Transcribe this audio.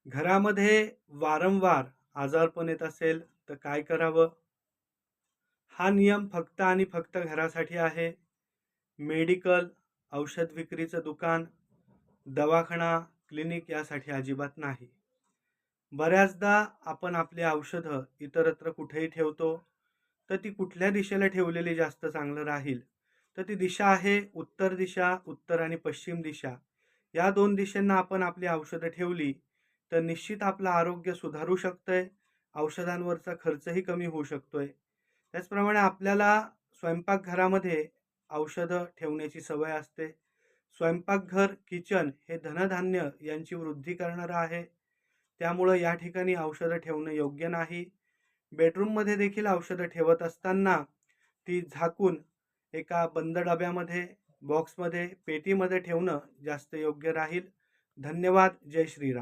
घरामध्ये वारंवार आजारपण येत असेल तर काय करावं? हा नियम फक्त आणि फक्त घरासाठी आहे. मेडिकल, औषध विक्रीचं दुकान, दवाखाना, क्लिनिक यासाठी अजिबात नाही. बऱ्याचदा आपण आपली औषधं इतरत्र कुठेही ठेवतो, तर ती कुठल्या दिशेला ठेवलेली जास्त चांगलं राहील? तर ती दिशा आहे उत्तर दिशा, उत्तर आणि पश्चिम दिशा. या 2 दिशांना आपण आपली औषधं ठेवली, तर निश्चित आपलं आरोग्य सुधारू शकतंय. औषधांवरचा खर्चही कमी होऊ शकतोय. त्याचप्रमाणे आपल्याला स्वयंपाकघरामध्ये औषधं ठेवण्याची सवय असते. स्वयंपाकघर, किचन हे धनधान्य यांची वृद्धी करणारं आहे. त्यामुळं या ठिकाणी औषधं ठेवणं योग्य नाही. बेडरूममध्ये देखील औषधं ठेवत असताना ती झाकून एका बंद डब्यामध्ये, बॉक्समध्ये, पेटीमध्ये ठेवणं जास्त योग्य राहील. धन्यवाद. जय श्रीराम.